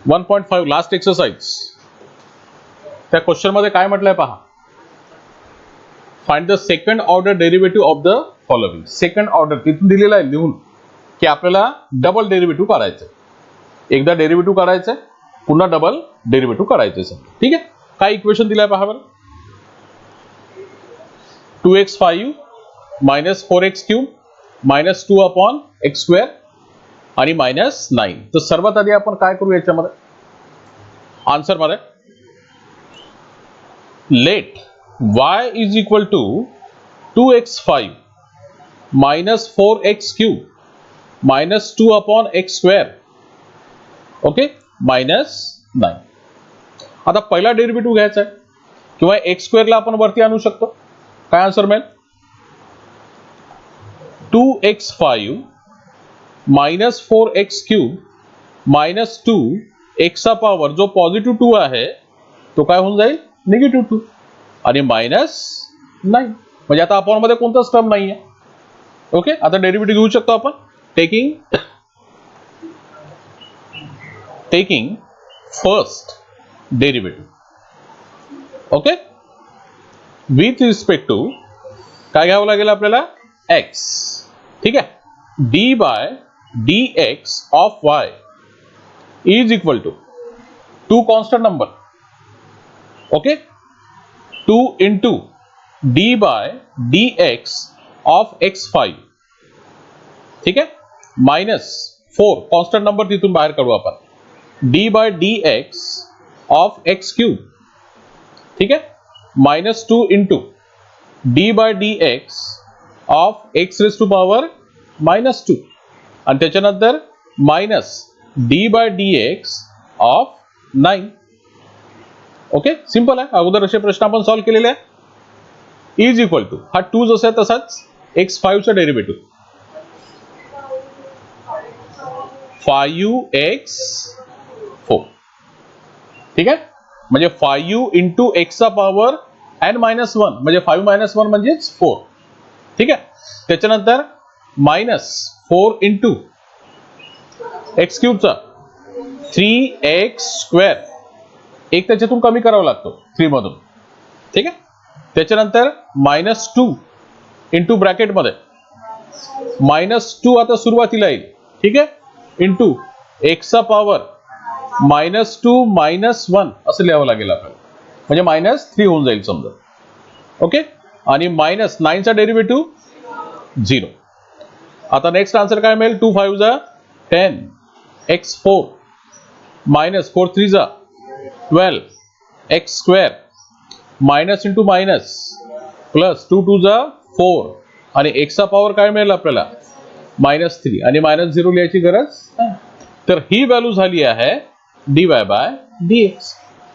1.5 last exercise. त्या question मध्ये काय म्हटलंय पहा. Find the second order derivative of the following. Second order तिथून दिलेला आहे लिहून की आपल्याला डबल डेरिव्हेटिव्ह काढायचं. एकदा डेरिव्हेटिव्ह काढायचं, पुन्हा डबल डेरिव्हेटिव्ह काढायचं. ठीक आहे. काय इक्वेशन दिलाय पहा बरं. 2x5 minus 4x³ minus 2/x² आणि मायनस 9. तर सर्वात आधी आपण काय करू याच्यामध्ये आन्सर मध्ये let y is equal to 2x5 minus 4x³ minus 2/x². Okay, minus 9. आता पहिला डेरिव्हेटिव्ह घ्यायचा आहे किंवा x² ला आपण वरती आणू शकतो. काय आन्सर मिळेल. 2x5 minus 4x³ minus 2 x चा पॉवर जो पॉझिटिव्ह 2 आहे तो काय होऊन जाईल निगेटिव्ह 2 आणि मायनस 9. म्हणजे आता अपॉन मध्ये कोणताच टर्म नाही आहे. ओके, आता डेरिव्हेटिव्ह घेऊ शकतो आपण taking first derivative. Okay, with respect to काय घ्यावं लागेल आपल्याला x. ठीक आहे. d by dx of y is equal to 2 constant number. Okay, 2 into d by dx of x5. ठीक आहे, मायनस 4 कॉन्स्टंट नंबर तिथून बाहेर काढू आपण. d by dx of x³. ठीक आहे, minus 2 into d by dx of x raise to power minus 2 आणि त्याच्यानंतर minus d by dx of 9. Okay, simple आहे. अगोदर असे प्रश्न आपण सॉल्व्ह केलेले आहे. इज इक्वल टू हा 2 जसा आहे तसाच x5 चा डेरिव्हेटिव्ह 5x4. ठीक आहे, म्हणजे 5 इंटू x चा पॉवर n मायनस 1 म्हणजे 5 मायनस 1 म्हणजेच 4. ठीक आहे, त्याच्यानंतर मायनस 4 इंटू x³ चा 3x². एक त्याच्यातून कमी करावा लागतो 3 मधून. ठीक आहे, त्याच्यानंतर मायनस 2 इंटू ब्रॅकेट मध्ये मायनस 2 आता सुरुवातीला येईल. ठीक आहे, इंटू x चा पॉवर मायनस 2 मायनस 1 असं लिहावं लागेल आपल्याला. म्हणजे मायनस 3 होऊन जाईल समजा. ओके, आणि मायनस 9 चा डेरिव्हेटिव्ह 0. आता नेक्स्ट आन्सर काय मिळेल. 2 5 जा 10 x4 मायनस 4 3 जा 12 x² minus into minus plus 2 2 जा 4 आणि x चा पॉवर काय मिळेल आपल्याला मायनस 3 आणि मायनस 0 लिहायची गरज नाही. तर ही व्हॅल्यू झाली आहे dy बाय dx.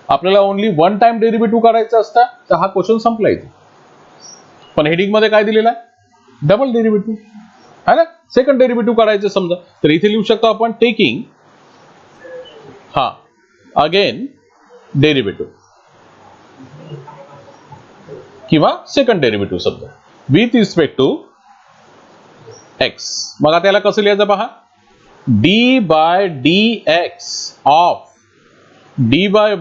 आपल्याला ओनली वन टाइम डेरिव्हेटिव्ह काढायचा असता तर हा क्वेश्चन संपला इथे. पण हेडिंग मध्ये काय दिलेला आहे डबल डेरिव्हेटिव्ह है ना. सेकंड डेरिव्हेटिव्ह काढायचं समजा तर इथे लिहू शकतो आपण टेकिंग अगेन डेरिव्हेटिव्ह किंवा सेकंड डेरिव्हेटिव्ह समजा विथ रिस्पेक्ट टू x. मग आता याला कसं लिहायचं पहा. d by dx of dy by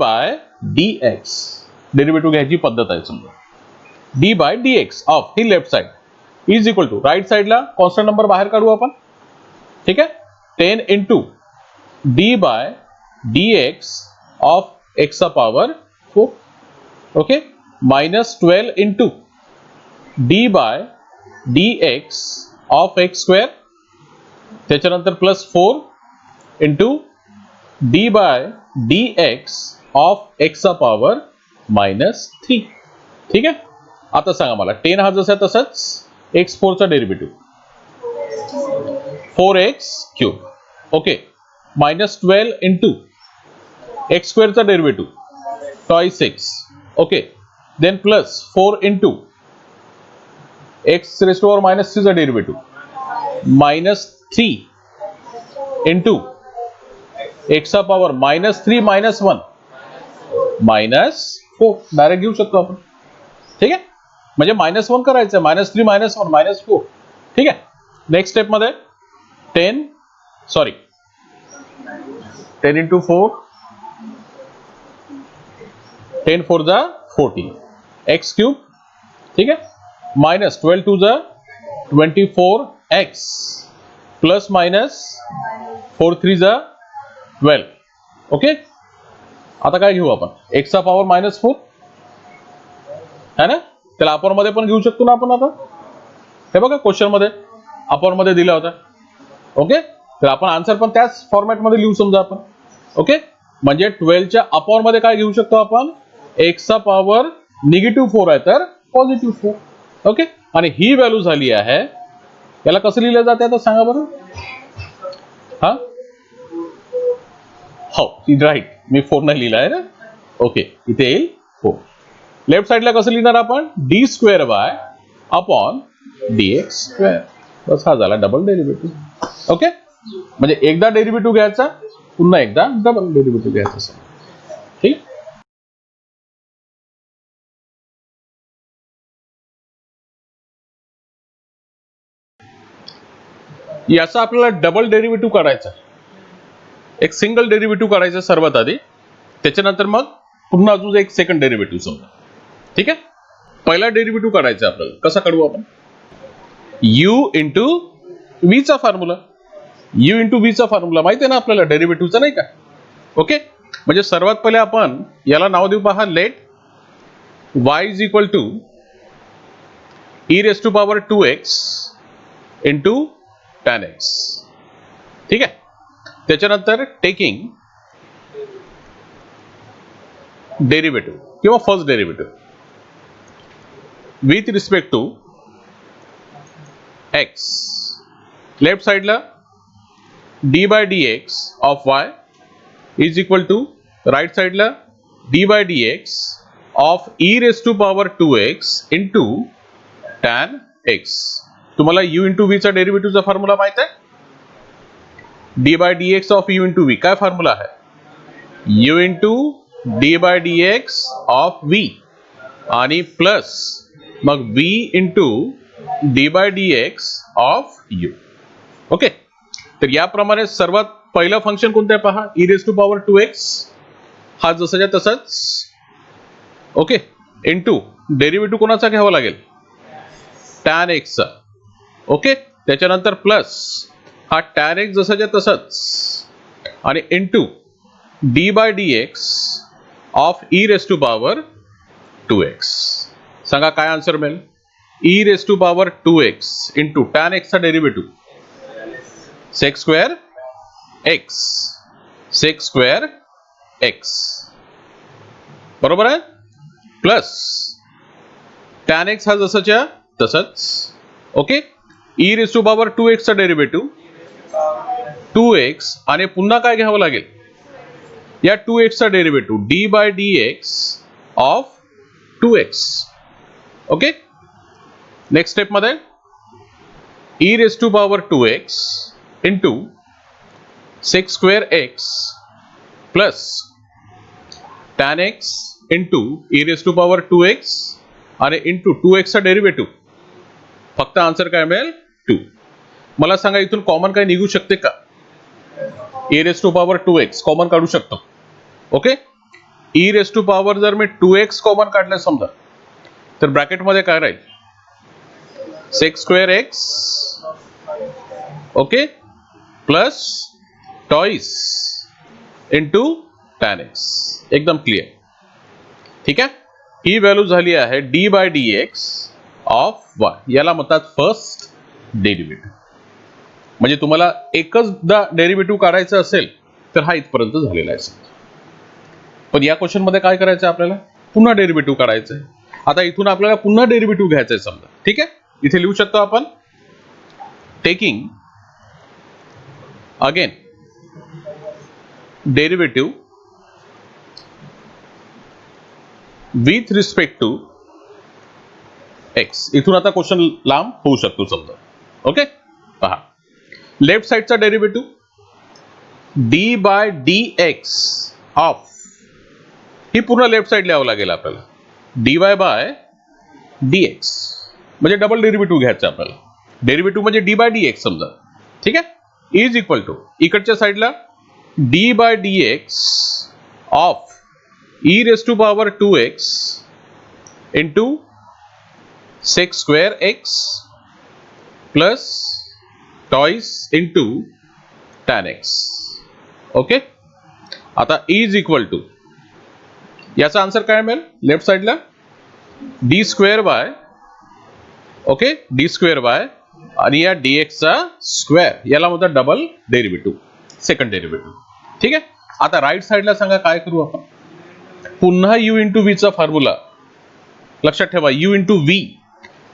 dx derivative घ्यायची पद्धत आहे समजा. d बाय dx ऑफ ही left side is equal to right साइडला कॉन्स्टंट नंबर बाहेर काढू आपण. ठीक आहे, 10 into d by dx of x चा power 4. Okay, minus 12 into d by dx of x². त्याच्यानंतर plus 4 into d by dx of x चा पॉवर मायनस 3. ठीक आहे, आता सांगा मला 10 हा जसा तसाच x4 चा derivative 4x³. Okay, minus 12 into x² चा derivative twice x. Okay, then plus 4 into x raise to power minus 3 चा डेरिव्हेटिव्ह मायनस 3 इंटू x चा power minus 3 minus 1 minus 4 direct घेऊ शकतो आपण. ठीक आहे, म्हणजे मायनस 1 करायचं मायनस 3 मायनस 1 मायनस 4. ठीक आहे, नेक्स्ट स्टेप मध्ये 10 इंटू 4 10 4 जा 40 एक्स क्यूब, ठीक है, माइनस 12 2 जा 24 एक्स प्लस माइनस 4 3 जा 12. ओके, आता काय घेऊ आपण एक्सचा पॉवर -4 है ना, त्याला अपर मध्ये पण घेऊ शकतो ना आपण. आता हे बघा क्वेश्चन मध्ये अपर मध्ये दिला होता. ओके, तर आपण आन्सर पण त्याच फॉर्मॅट मध्ये लिहू समजा आपण. ओके, म्हणजे 12 च्या अपर मध्ये काय घेऊ शकतो आपण, एक्सचा पॉवर -4 आहे तर +4. ओके, आणि ही व्हॅल्यू झाली आहे, याला कसं लिहिलं जाते आता सांगा बरं. हा हो राईट, मी 4 नाही लिहिला आहे ना. ओके, इथे येईल 4. लेफ्ट साइडला कसं लिहिणार आपण, d² अपॉन dx². बस हा झाला डबल डेरिव्हेटिव्ह. ओके, म्हणजे एकदा डेरिव्हेटिव्ह घ्यायचा, पुन्हा एकदा डबल डेरिव्हेटिव्ह घ्यायचा. ठीक, याचा आपल्याला डबल डेरिव्हेटिव्ह काढायचा, एक सिंगल डेरिव्हेटिव्ह काढायचा सर्वात आधी, त्याच्यानंतर मग पुन्हा अजून एक सेकंड डेरिव्हेटिव्ह समजा. ठीक आहे, पहिला डेरिव्हेटिव्ह काढायचा आपल्याला. कसा काढू आपण, u इंटू v चा फॉर्म्युला. u इंटू v चा फॉर्म्युला माहिती आहे ना आपल्याला डेरिव्हेटिव्हचा, नाही का. ओके, म्हणजे सर्वात पहिले आपण याला नाव देऊ पहा, let y is equal to e⁻²x into tan x. ठीक आहे, त्याच्यानंतर टेकिंग डेरिव्हेटिव्ह किंवा first derivative with respect to x. Left साइडला d/dx of y is equal to, right साइडला d/dx of e⁻²x into tan x. तुम्हाला u into v चा डेरिव्हेटिव्हचा formula माहित आहे, d/dx of u into v. काय formula आहे, u into d/dx of v आणि प्लस मग v into d/dx of u. Okay, तर याप्रमाणे सर्वात पहिलं फंक्शन कोणतं आहे पहा, e⁻²x. हा जसाच्या तसाच. ओके, इंटू डेरिव्हेटिव्ह कोणाचा घ्यावा लागेल, tan x चा. ओके, त्याच्यानंतर प्लस हा tan x जसाच्या तसाच आणि इंटू d/dx ऑफ e⁻²x. सांगा काय आन्सर मिळेल, e⁻²x इंटू tan x चा डेरिव्हेटिव्ह sec²x, sec²x बरोबर आहे, प्लस tan x हा जसाच्या तसाच. ओके, e⁻²x चा डेरिव्हेटिव्ह 2x आणि पुन्हा काय घ्यावं लागेल, या 2x चा derivative d/dx of 2x. Okay, next step मध्ये e⁻²x into sec²x plus tan x into e⁻²x आणि इंटू 2x चा डेरिव्हेटिव्ह. फक्त आन्सर काय मिळेल, 2. मला सांगा इथून कॉमन काय निघू शकते का, e⁻²x कॉमन काढू शकतो. ओके, e⁻² जर मी 2x कॉमन काढलं समजा, तर ब्रॅकेट मध्ये काय राहील, sec²x. Okay, plus twice into tan x. एकदम क्लिअर. ठीक आहे, ही व्हॅल्यू झाली आहे d/dx ऑफ y. याला म्हणतात फर्स्ट डेरिव्हेटिव्ह. म्हणजे तुम्हाला एकचदा डेरिव्हेटिव्ह काढायचं असेल तर हा इथपर्यंत झालेला आहे. पण या क्वेश्चन मध्ये काय करायचं आपल्याला, पुन्हा डेरिव्हेटिव्ह काढायचं आहे. आता इथून आपल्याला पुन्हा डेरिव्हेटिव्ह घ्यायचं आहे समजा. ठीक आहे, इथे लिहू शकतो आपण, taking again derivative with respect to x. इथून आता क्वेश्चन लांब होऊ शकतो समजा. ओके, पहा लेफ्ट साइडचा डेरिव्हेटिव्ह d/dx ऑफ, ही पूर्ण लेफ्ट साइड लिहावं लागेल आपल्याला, dy/dx म्हणजे डबल डेरिव्हेटिव्ह घ्यायचं आपल्याला. डेरिव्हेटिव्ह म्हणजे d/dx समजा. ठीक आहे, इज इक्वल टू इकडच्या साइडला d/dx of e raise to power 2x into sec square x plus twice into tan x. Okay, आता इज इक्वल टू, याचा आन्सर काय मिळेल लेफ्ट साइडला, d square by, okay, d square by आणि या dx चा स्क्वेअर, याला म्हणतात डबल डेरिव्हेटिव्ह, सेकंड डेरिव्हेटिव्ह. ठीक आहे. आता राईट साइडला सांगा काय करू आपण, पुन्हा u इंटू व्ही चा फॉर्म्युला लक्षात ठेवा. u इंटू व्ही,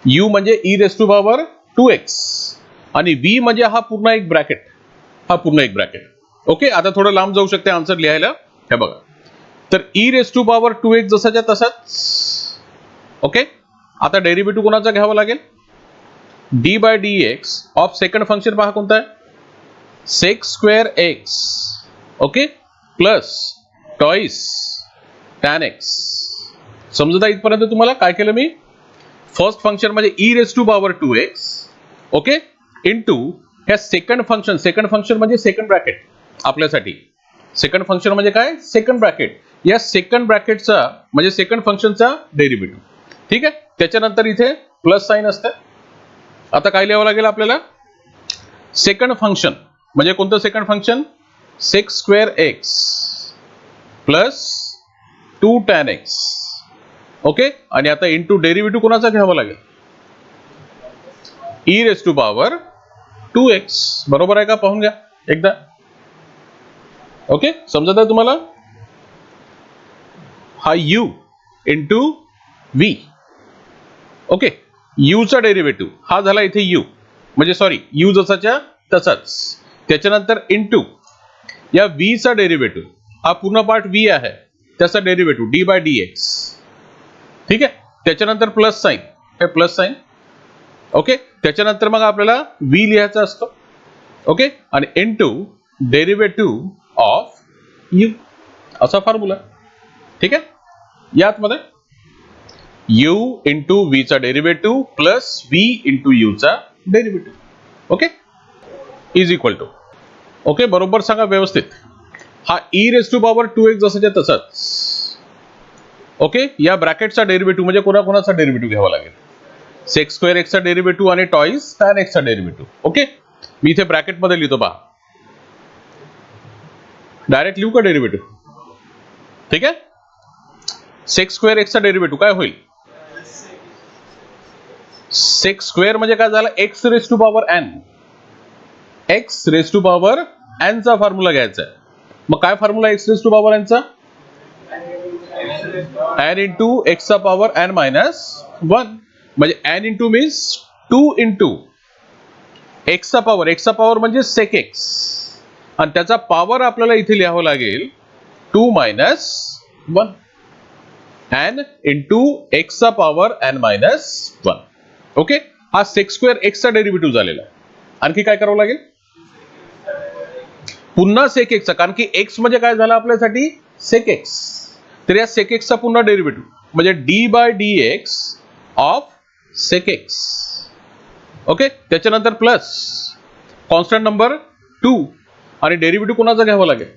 u म्हणजे e raise to power 2x आणि v म्हणजे हा पूर्ण एक ब्रॅकेट, हा पूर्ण एक ब्रॅकेट. ओके, आता थोडं लांब जाऊ शकते आन्सर लिहायला. हे बघा, तर E raise to power 2x जसाच्या तसाच. ओके, आता डेरिव्हेटिव्ह कोणाचा घ्यावा लागेल, d by d x of second function पहा कोणता आहे, sec square x, okay, plus twice tan x. समजता इथपर्यंत तुम्हाला काय केलं मी, फर्स्ट फंक्शन म्हणजे e raise to power 2x, okay, into ह्या सेकंड फंक्शन म्हणजे सेकंड ब्रॅकेट आपल्यासाठी. सेकंड फंक्शन म्हणजे काय, सेकंड ब्रॅकेट, या सेकंड ब्रॅकेटचा म्हणजे सेकंड फंक्शनचा डेरिव्हेटिव्ह. ठीक आहे. त्याच्यानंतर इथे प्लस साइन असते. आता काय लिहावं लागेल आपल्याला, सेकंड फंक्शन म्हणजे कोणतं second function, sec square x plus 2 tan x. Okay, आणि आता इंटू डेरिव्हेटिव्ह कोणाचा घ्यावा लागेल, e raise to power 2x. बरोबर आहे का, पाहून घ्या एकदा. ओके, समजत आहे तुम्हाला, हा u into v, okay, u चा डेरिव्हेटिव्ह हा झाला इथे u, म्हणजे सॉरी u जसाच्या तसाच. त्याच्यानंतर इंटू या v चा डेरिव्हेटिव्ह, हा पूर्ण पार्ट v आहे, त्याचा डेरिव्हेटिव्ह d बाय dx. ठीक आहे. त्याच्यानंतर प्लस साइन, हे प्लस साइन. ओके, त्याच्यानंतर मग आपल्याला v लिहायचा असतो. ओके, आणि इंटू डेरिव्हेटिव्ह ऑफ u, असा फॉर्म्युला. ठीक आहे. यात मध्ये u इंटू v चा derivative plus v into u चा derivative. Okay, is equal to, okay, बरोबर सांगा व्यवस्थित, हा E raise to power 2x जसाच्या तसाच. ओके, या ब्रॅकेटचा डेरिव्हेटिव्ह म्हणजे कोणाचा डेरिव्हेटिव्ह घ्यावा लागेल, सेक स्क्वेअर एक्सचा डेरिव्हेटिव्ह आणि टॉइस टॅन एक्सचा डेरिव्हेटिव्ह. ओके, मी इथे ब्रॅकेट मध्ये लिहितो पहा, डायरेक्ट लिहू का डेरिव्हेटिव्ह. ठीक आहे. सेक स्क्वेअर एक्सचा डेरिव्हेटिव्ह काय होईल, सेक स्क्वेअर म्हणजे काय झालं, x raise to power n, x raise to power n चा फॉर्म्युला घ्यायचा आहे. मग काय formula x raise to power n चा, एन इंटू एक्स चा पॉवर एन मायनस 1, म्हणजे एन इंटू मीन्स 2 इंटू एक्सचा पॉवर म्हणजे सेक एक्स, आणि त्याचा पॉवर आपल्याला इथे लिहावं लागेल 2 मायनस 1, एन इंटू एक्सचा पॉवर एन मायनस 1. ओके, हा सेक स्क्वेअर एक्सचा डेरिव्हेटिव्ह झालेला. आणखी काय करावं लागेल, पुन्हा सेक एक्सचा, कारण की एक्स म्हणजे काय झालं आपल्यासाठी, सेक एक्स. तर या सेक एक्सचा पुन्हा डेरिव्हेटिव्ह म्हणजे d by d x of sec x. Okay, त्याच्यानंतर प्लस कॉन्स्टंट नंबर 2 आणि डेरिव्हेटिव्ह कोणाचा घ्यावा लागेल,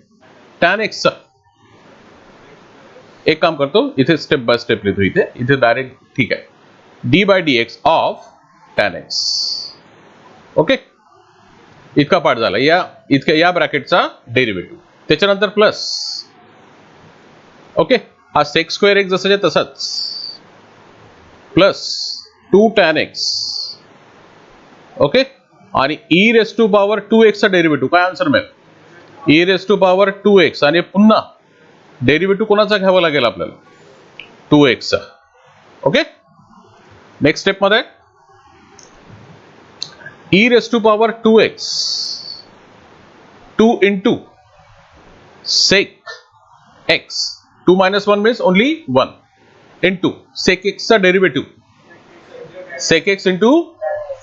टॅन एक्सचा. एक काम करतो, इथे स्टेप बाय स्टेप लिहितो, इथे डायरेक्ट. ठीक आहे, d by d x of tan x. Okay, इतका पार्ट झाला, या ब्रॅकेटचा डेरिव्हेटिव्ह. त्याच्यानंतर प्लस, ओके, हा सेक स्क्वेअर एक्स जसाच्या तसाच, प्लस 2 टॅन एक्स. ओके, आणि e raise to power 2x चा डेरिव्हेटिव्ह काय आन्सर मिळेल, E raise to power 2x, आणि पुन्हा डेरिव्हेटिव्ह कोणाचा घ्यावा लागेल आपल्याला, 2x चा. ओके, नेक्स्ट स्टेप मध्ये e raise to power 2x 2 into sec x, 2 minus 1 means only 1, into sec x चा derivative, sec x into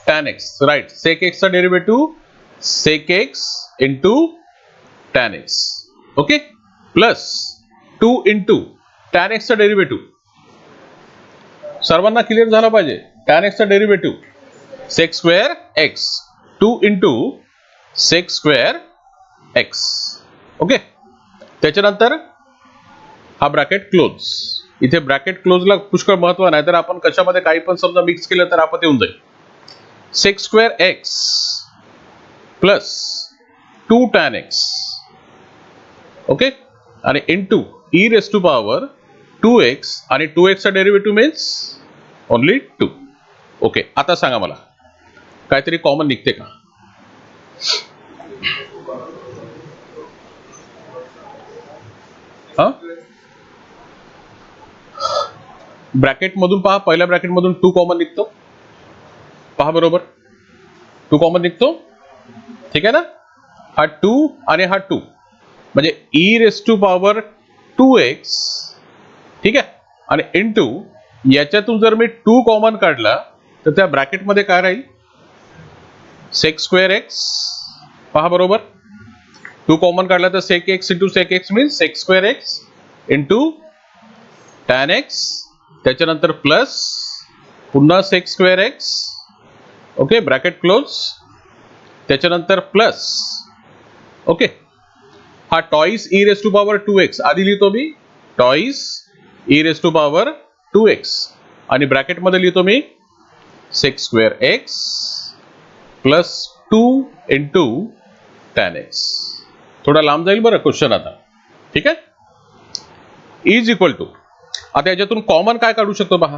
tan x. Right, sec x चा derivative sec x into tan x. Okay, plus 2 into tan एक्सचा derivative, सर्वांना clear झाला पाहिजे, tan एक्सचा derivative sec square x, 2 into sec square x. Okay, त्याच्यानंतर हा bracket close. इथे bracket क्लोजला पुष्कळ महत्व नाही, तर आपण कशामध्ये काही पण समजा मिक्स केलं तर आपण येऊन जाईल. Sec square x plus 2 tan x, okay, आणि into e raise to power 2x, आणि 2x चा डेरिव्हेटिव्ह मीन्स ओनली 2. ओके, आता सांगा मला काहीतरी कॉमन निघते का? हा, ब्रॅकेट मधून पहा, पहिल्या ब्रॅकेट मधून 2 कॉमन निघतो. पहा बरोबर, 2 कॉमन निघतो. ठीक आहे ना? हा 2 आणि हा 2 म्हणजे e raise to power 2x, ठीक आहे, आणि इंटू याच्यातून जर मी 2 कॉमन काढला तर त्या ब्रॅकेट मध्ये काय राहील? Sec square x. पहा बरोबर, 2 कॉमन काढला तर sec x into sec x means sec square x into tan x, त्याच्यानंतर प्लस पुन्हा sec square x, okay, bracket close, त्याच्यानंतर प्लस, ओके, हा twice e raise to power 2x आधी लिहितो मी, twice e raise to power 2x, आणि bracket मध्ये लिहितो मी sec square x plus 2 into tan x. थोडा लांब जाईल बरं क्वेश्चन आता. ठीक आहे, इज इक्वल टू, आता याच्यातून कॉमन काय काढू शकतो पहा?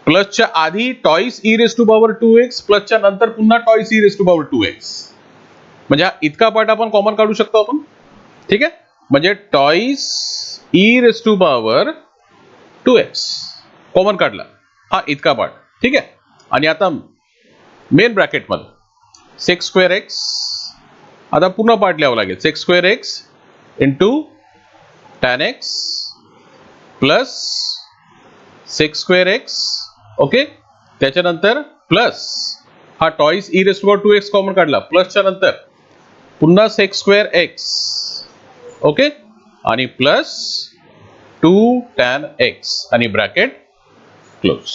प्लसच्या आधी twice e raise to power 2x, प्लसच्या नंतर पुन्हा twice e raise to power 2x, म्हणजे हा इतका पार्ट आपण कॉमन काढू शकतो आपण. ठीक आहे, म्हणजे twice e raise to power 2x common काढला, हा इतका पार्ट. ठीक आहे, आणि आता मेन ब्रॅकेट मध्ये सेक्स स्क्वेअर एक्स, आता पूर्ण पार्ट लिहावं लागेल. Sec square x into tan x plus sec square x, okay, त्याच्यानंतर प्लस हा twice e raise to power 2x common काढला, प्लसच्या नंतर पुन्हा सेक्स स्क्वेअर एक्स, ओके, आणि प्लस 2 tan x, आणि ब्रॅकेट क्लोज.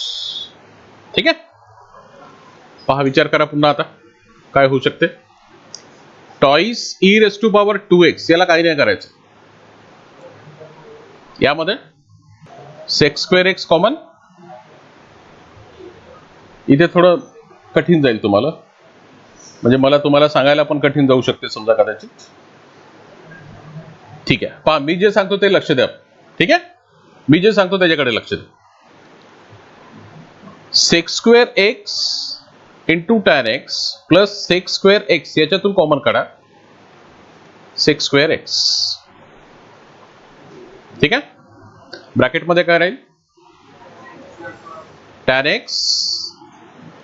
ठीक आहे, पहा, विचार करा पुन्हा आता काय होऊ शकते. Twice e raise to power 2x याला काही नाही करायचं, यामध्ये सेक्स स्क्वेअर एक्स कॉमन. इथे थोडं कठीण जाईल तुम्हाला, म्हणजे मला तुम्हाला सांगायला पण कठीण जाऊ शकते समजा कदाचित. ठीक आहे, पहा, मी जे सांगतो ते लक्ष द्या. ठीक आहे, मी जे सांगतो त्याच्याकडे लक्ष द्या. Sec square x into tan x plus sec square x, याच्यातून कॉमन काढा सेक्स स्क्वेअर एक्स. ठीक आहे, ब्रॅकेटमध्ये काय राहील? Tan x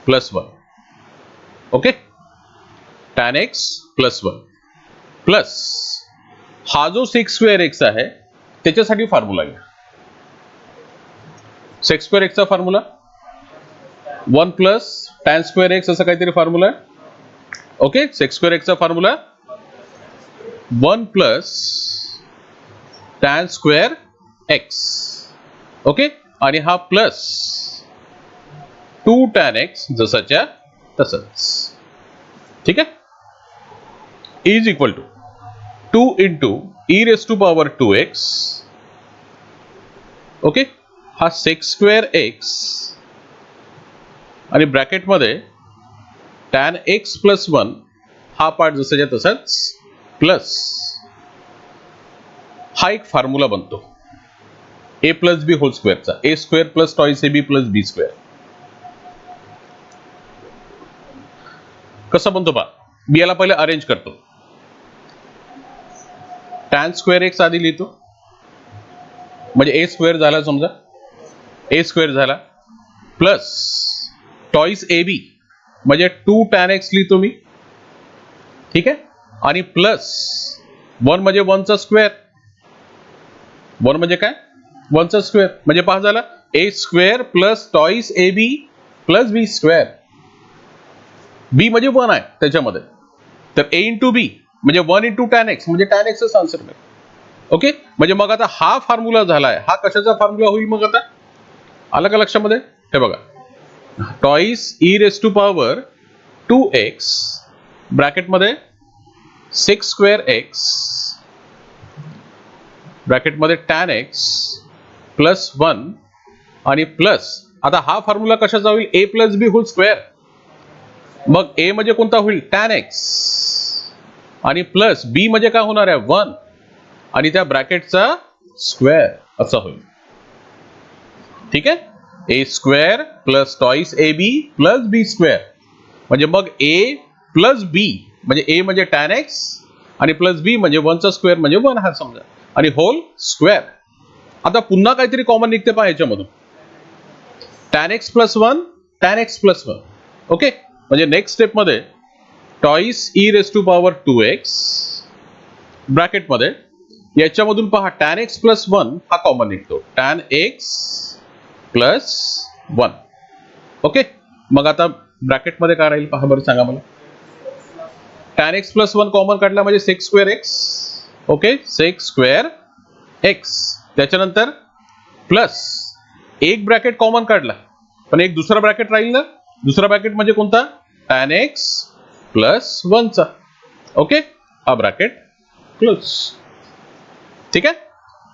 plus 1, okay, tan x plus 1 plus हा जो सेक्स स्क्वेअर एक्स आहे त्याच्यासाठी फॉर्म्युला घ्या. सेक्स स्क्वेअर एक्सचा formula 1 plus tan square x असं काहीतरी फॉर्म्युला आहे. ओके, सेक्स स्क्वेअर एक्सचा formula 1 plus tan square x, okay, आणि हा प्लस 2 tan x जसाच्या तसंच. ठीक आहे, is equal to 2 into e raise to power 2x, okay, हा सेक्स स्क्वेअर एक्स, आणि ब्रॅकेटमध्ये टॅन एक्स प्लस 1 हा पार्ट जसाच्या तसाच, प्लस हा एक फॉर्म्युला बनतो ए प्लस बी होल स्क्वेअरचा, A square plus twice A B plus B square. कसं बनतो पहा, मी याला पहिले अरेंज करतो. टॅन स्क्वेअर एक्स आधी लिहितो, म्हणजे ए स्क्वेअर झाला, समजा ए स्क्वेअर झाला, प्लस टॉईस ए बी म्हणजे 2 tan x लिहितो मी. ठीक आहे, आणि प्लस 1 म्हणजे 1 चा स्क्वेअर, 1 म्हणजे काय? 1 चा स्क्वेअर, म्हणजे पहा झाला A square plus twice A B plus B square. B म्हणजे 1 आहे त्याच्यामध्ये, तर ए इंटू बी म्हणजे 1 इंटू टॅन एक्स, म्हणजे टॅन एक्सच आन्सर मिळेल. ओके, म्हणजे मग आता हा फॉर्म्युला झालाय, हा कशाचा फॉर्म्युला होईल मग? आता आलं का लक्षामध्ये? हे बघा, twice e raise to power 2x ब्रॅकेटमध्ये सेक्स स्क्वेअर एक्स, ब्रॅकेटमध्ये टॅन एक्स प्लस 1 आणि प्लस, आता हा फॉर्म्युला कशाचा होईल, A plus B whole square. मग ए म्हणजे कोणता होईल, टॅन एक्स, आणि प्लस बी म्हणजे काय होणार आहे, 1 आणि त्या ब्रॅकेटचा स्क्वेअर असा होईल. ठीक आहे, A square plus twice A B plus B square, म्हणजे मग ए प्लस बी म्हणजे ए म्हणजे टॅन एक्स आणि प्लस बी म्हणजे 1 चा स्क्वेअर म्हणजे 1 हा समजा, आणि होल स्क्वेअर. आता पुन्हा काहीतरी कॉमन निघते पहा याच्यामधून, tan x plus 1 tan x plus 1. Okay, म्हणजे नेक्स्ट स्टेप मध्ये twice e raise to power 2x ब्रॅकेटमध्ये, याच्यामधून पहा टॅन एक्स प्लस 1 हा कॉमन निघतो, टॅन एक्स प्लस 1. ओके, मग आता ब्रॅकेटमध्ये काय राहील पहा बरं, सांगा मला. टॅन एक्स प्लस 1 कॉमन काढला म्हणजे sec square x. Okay, sec square x. त्याच्यानंतर प्लस एक ब्रॅकेट कॉमन काढला पण एक दुसरा ब्रॅकेट राहील ना, दुसरा ब्रॅकेट म्हणजे कोणता, टॅन एक्स प्लस 1 चा. ओके, हा ब्रॅकेट क्लोज. ठीक आहे,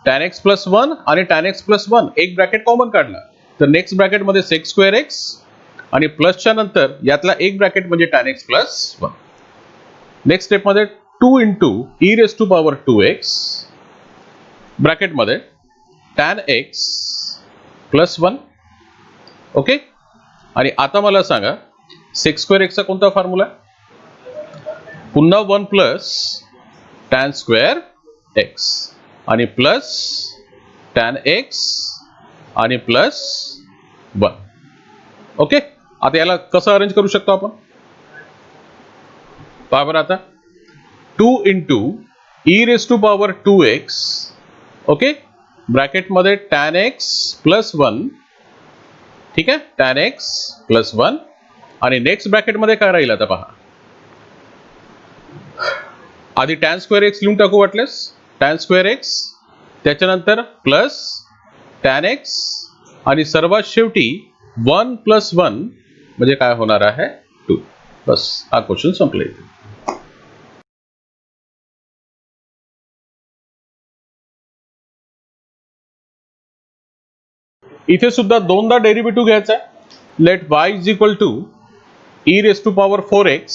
टॅन एक्स प्लस 1 आणि टॅन एक्स प्लस 1 एक ब्रॅकेट कॉमन काढला तर नेक्स्ट ब्रॅकेट मध्ये सेक स्क्वेअर एक्स आणि प्लसच्या नंतर यातला एक ब्रॅकेट म्हणजे tan x plus 1. Next step मध्ये 2 into e raise to power 2x ब्रॅकेटमध्ये टॅन एक्स प्लस 1. ओके, आणि आता मला सांगा सेक स्क्वेअर एक्सचा कोणता फॉर्म्युला, पुन्हा 1 प्लस टॅन स्क्वेअर एक्स आणि प्लस टॅन एक्स आणि प्लस 1. ओके, आता याला कसं अरेंज करू शकतो आपण पहा बरं. आता 2 into e raise to power 2x, okay, ब्रॅकेटमध्ये टॅन एक्स प्लस 1. ठीक आहे, टॅन एक्स प्लस 1 आणि नेक्स्ट ब्रॅकेटमध्ये काय राहील आता पहा, आधी टॅन स्क्वेअर एक्स लिहून टाकू वाटल्यास, टॅन स्क्वेअर एक्स, त्याच्यानंतर प्लस टॅन एक्स आणि सर्वात शेवटी 1 प्लस 1 म्हणजे काय होणार आहे, 2. बस, हा क्वेश्चन संपला. इथे सुद्धा दोनदा डेरिव्हेटिव्ह घ्यायचा आहे. Let y is equal to e raise to power 4x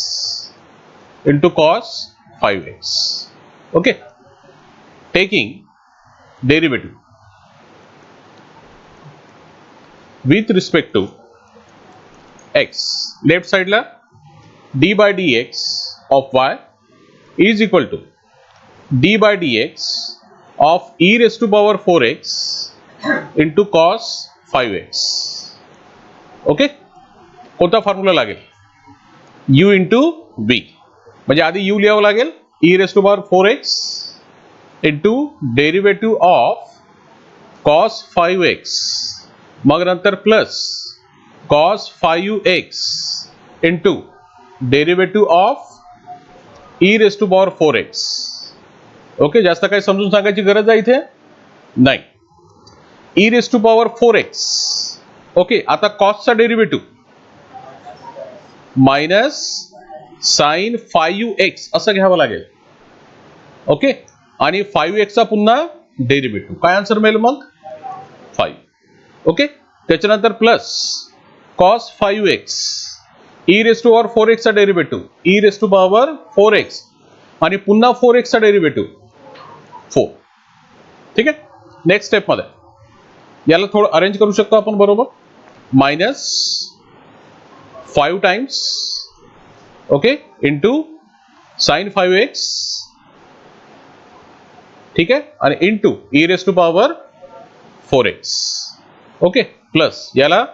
into cos 5x. Okay, taking derivative with respect to x, left साइडला d by dx of y is equal to d by dx of e raise to power 4x into cos 5x. Okay, कोणता formula लागेल, u into b, म्हणजे आधी u लिहावं लागेल e raise to power 4x into derivative of cos 5x, मग नंतर plus cos 5x into derivative of e raise to power 4x. Okay, जास्त काही समजून सांगायची गरज आहे इथे नाही. E raise to power 4x. Okay, आता कॉसचा डेरिव्हेटिव्ह मायनस साइन 5x असं घ्यावं लागेल. ओके, आणि 5x चा पुन्हा डेरिव्हेटिव्ह, काय आन्सर मिळेल मग 5. ओके, त्याच्यानंतर plus cos 5x e raise to power 4x चा derivative e raise to power 4x आणि पुन्हा 4x चा डेरिव्हेटिव्ह 4. ठीक आहे, नेक्स्ट स्टेप मध्ये याला थोडं अरेंज करू शकतो आपण बरोबर, minus 5 times, okay, into sine 5x. ठीक आहे, आणि into e raise to power 4x. Okay, plus याला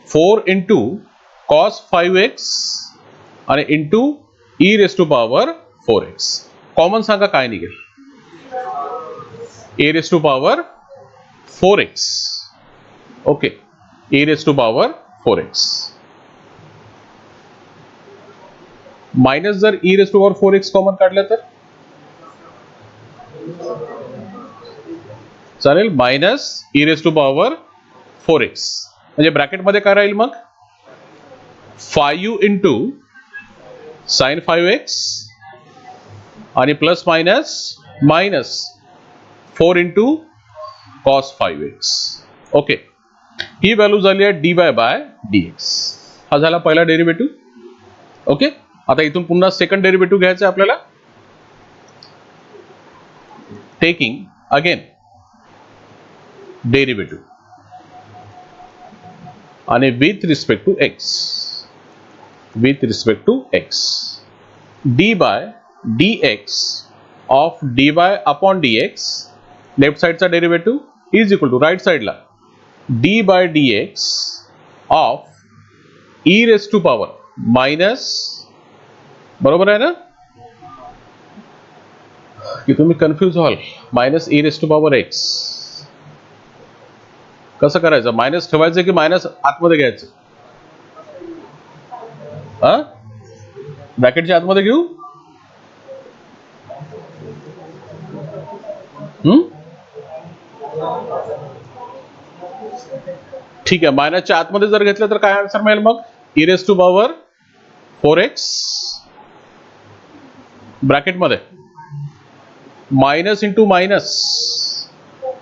4 इंटू कॉस 5x आणि into e raise to power 4x. Common सांगा काय निघेल, e raise to power 4x. Okay, e raise to power 4x minus जर e raise to power 4x common काढलं तर चालेल, minus e raise to power 4x, म्हणजे ब्रॅकेटमध्ये काय राहील मग 5 इंटू साइन 5x आणि plus minus minus 4 into cos 5x. Okay, ही व्हॅल्यू झाली आहे dy बाय dx. हा झाला पहिला डेरिव्हेटिव्ह. ओके, आता इथून पुन्हा सेकंड डेरिव्हेटिव्ह घ्यायचा आहे आपल्याला. टेकिंग अगेन डेरिव्हेटिव्ह आणि with respect to x. With respect to x, d by dx of dy upon dx, left साइडचा derivative is equal to right साइडला d by dx of e raise to power minus, बरोबर आहे ना, की तुम्ही confuse व्हाल, minus e raise to power x. कसं करायचं, मायनस ठेवायचं की मायनस आतमध्ये घ्यायचं? हा, ब्रॅकेटच्या आतमध्ये घेऊ. ठीक आहे, मायनसच्या आतमध्ये जर घेतलं तर काय आन्सर मिळेल मग? e raise to power 4x ब्रॅकेटमध्ये minus into minus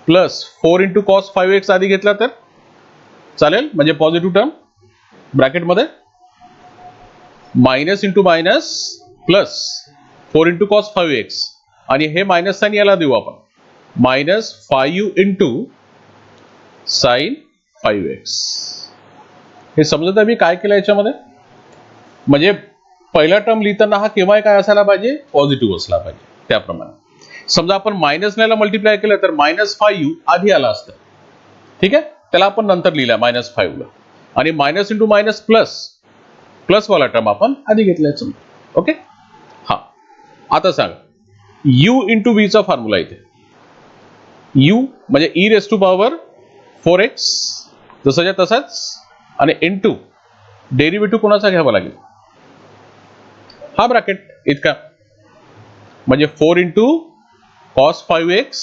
plus 4 into cos 5x आधी घेतला तर चालेल, म्हणजे पॉझिटिव्ह टर्म ब्रॅकेटमध्ये minus into minus plus 4 into cos 5x, आणि हे मायनस साइन याला देऊ आपण, मायनस 5 इंटू साइन 5x. हे समजत आहे मी काय केलं याच्यामध्ये? म्हणजे पहिला टर्म लिहिताना हा केव्हा काय असायला पाहिजे? पॉझिटिव्ह असला पाहिजे. त्याप्रमाणे समजा आपण मायनस ला मल्टिप्लाय केलं तर मायनस 5 आधी आला असतं, ठीक आहे, त्याला आपण नंतर लिहिला मायनस 5 ला, आणि minus into minus plus, plus वाला टर्म आपण आधी घेतलाय. ओके, हा, आता सांगा u इंटू v चा फॉर्म्युला इथे. u म्हणजे e raise to power 4x जसाच्या तसाच, आणि इंटू डेरिव्हेटिव्ह कोणाचा घ्यावा लागेल? हा ब्रॅकेट इतका, म्हणजे 4 into cos 5x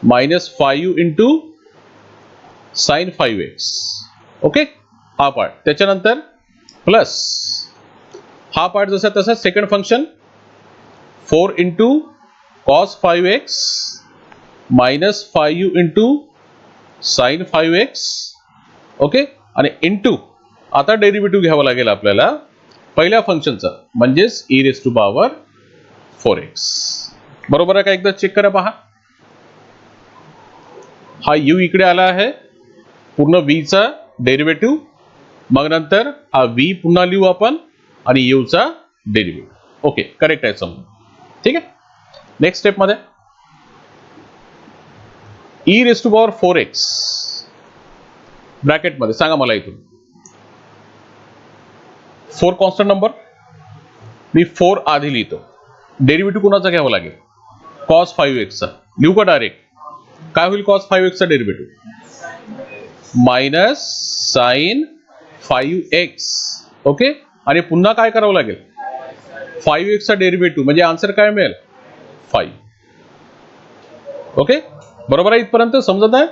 minus 5 into sine 5x. Okay, हा पार्ट. त्याच्यानंतर प्लस हा पार्ट जसा तसा second function 4 into cos 5x minus 5 into sine 5x. Okay, आणि इंटू आता डेरिव्हेटिव्ह घ्यावा लागेल आपल्याला पहिल्या फंक्शनचा, म्हणजेच e raise to power 4x. बरोबर आहे का? एकदा चेक करा, पहा. हा u इकडे आला आहे, पूर्ण v चा डेरिव्हेटिव्ह, मग नंतर हा v पुन्हा लिहू आपण, आणि u चा डेरिव्हेटिव्ह. ओके, करेक्ट आहे समजून. ठीक आहे, नेक्स्ट स्टेप मध्ये e raise to power 4x bracket मध्ये सांगा मला इथून 4 कॉन्स्टंट नंबर, मी 4 आधी लिहितो. डेरिव्हेटिव्ह कोणाचा घ्यावा लागेल? कॉस 5x चा. लिहू का डायरेक्ट? काय होईल कॉस 5x चा derivative? Minus sign 5x. Okay, आणि पुन्हा काय करावं लागेल? 5x चा डेरिव्हेटिव्ह, म्हणजे आन्सर काय मिळेल? 5. ओके, बरोबर आहे इथपर्यंत? समजत आहे?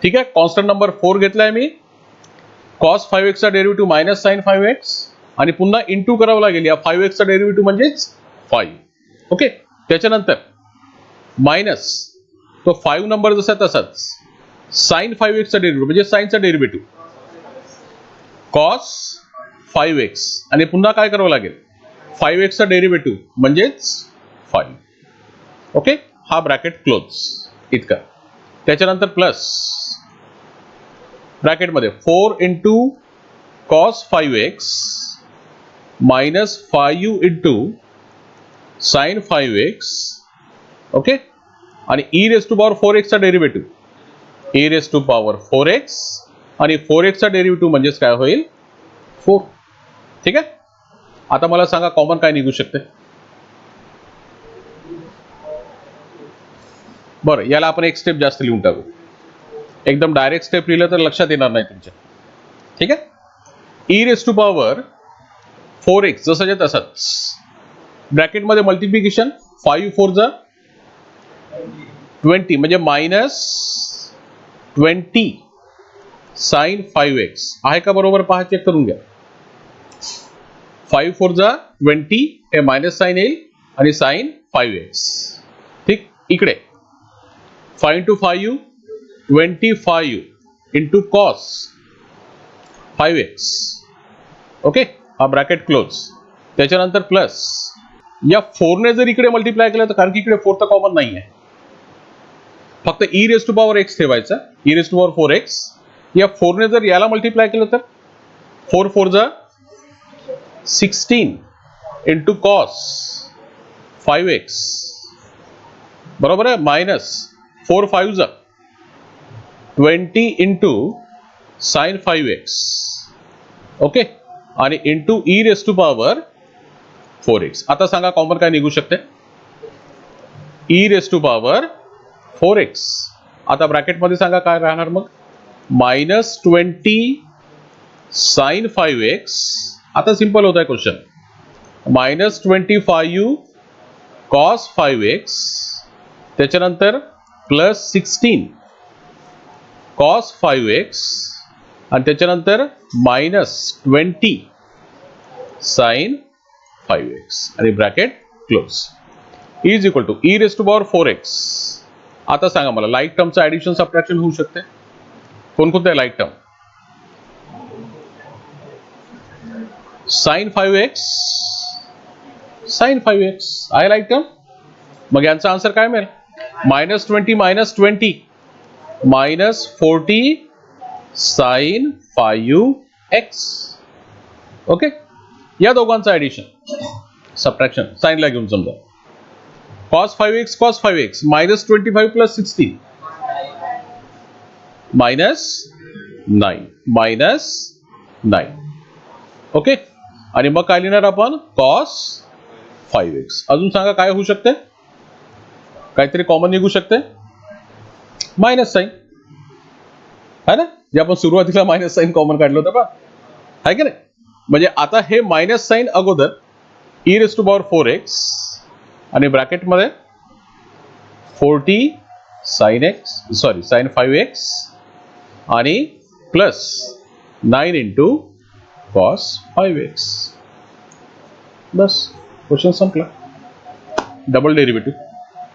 ठीक आहे, कॉन्स्टंट नंबर 4 घेतलाय मी, कॉस 5x चा डेरिव्हेटिव्ह मायनस साइन 5x, आणि पुन्हा इंटू करावं लागेल या 5x चा डेरिव्हेटिव्ह म्हणजेच 5. ओके, त्याच्यानंतर मायनस तो 5 नंबर जसा तसाच साइन 5x चा डेरिव्हेटिव्ह, म्हणजे साइनचा डेरिव्हेटिव्ह कॉस 5x, आणि पुन्हा काय करावं लागेल? 5x चा डेरिव्हेटिव्ह म्हणजेच 5. ओके, हा ब्रॅकेट क्लोज इतका. त्याच्यानंतर प्लस ब्रॅकेटमध्ये 4 into cos 5x minus 5 into sine 5x. Okay, आणि e raise to power 4x चा derivative, e raise to power 4x, आणि 4x चा डेरिव्हेटिव्ह म्हणजेच काय होईल? 4. ठीक आहे, आता मला सांगा कॉमन काय निघू शकते? बरं, याला आपण एक स्टेप जास्त लिहून टाकू. एकदम डायरेक्ट स्टेप लिहिलं तर लक्षात येणार नाही तुमच्या. ठीक आहे, e raise to power 4x जसाच्या तसाच ब्रॅकेटमध्ये मल्टिप्लिकेशन 5 4 जा 20, म्हणजे मायनस 20 साइन 5x आहे का? बरोबर पहा, चेक करून घ्या. 5 4 जा 20, हे मायनस साइन येईल, आणि साइन 5x. ठीक, इकडे 5 into 5u 25 into cos 5x. Okay, हा ब्रॅकेट क्लोज. त्याच्यानंतर प्लस या 4 ने जर इकडे मल्टिप्लाय केलं तर, कारण की इकडे 4 तर कॉमन नाही आहे, फक्त e raise to power x ठेवायचा, e raise to power 4x. या 4 ने जर याला मल्टिप्लाय केलं तर 4 4 जा 16 इंटू कॉस 5x, बरोबर आहे, मायनस 4 5 जा 20 इंटू साइन 5x. ओके, आणि into e raise to power 4x. आता सांगा कॉमन काय निघू शकते? e raise to power 4x. आता ब्रॅकेट मध्ये सांगा काय राहणार मग? Minus 20 sine 5x. आता सिंपल होत आहे question. Minus 25u cos 5x, त्याच्यानंतर प्लस 16 कॉस 5x, आणि त्याच्यानंतर मायनस 20 साइन 5x, आणि bracket close. Is equal to e raise to power 4x. आता सांगा मला लाईक टर्मचं ऍडिशन सबट्रॅक्शन होऊ शकते? कोणकोणत्या like term? Sign 5x, sign 5x आहे लाईक टर्म. मग यांचा आन्सर काय मिळेल? Minus 20 minus 20 minus 40 sine 5x. Okay, या दोघांचं ऍडिशन सबट्रॅक्शन साइनला घेऊन समजा. cos 5x cos 5x minus 25 plus 16 minus 9 minus 9. Okay, आणि मग काय लिहिणार आपण? cos 5x. अजून सांगा काय होऊ शकते? काहीतरी कॉमन निघू शकते? मायनस साइन आहे ना, जे आपण सुरुवातीला मायनस साइन कॉमन काढलं होतं पहा, आहे की नाही? म्हणजे आता हे मायनस साइन अगोदर e raise to power 4x आणि ब्रॅकेट मध्ये 40 sign x, sorry sine 5x, आणि प्लस 9 इंटू कॉस 5x. बस क्वेश्चन संपला. Double derivative.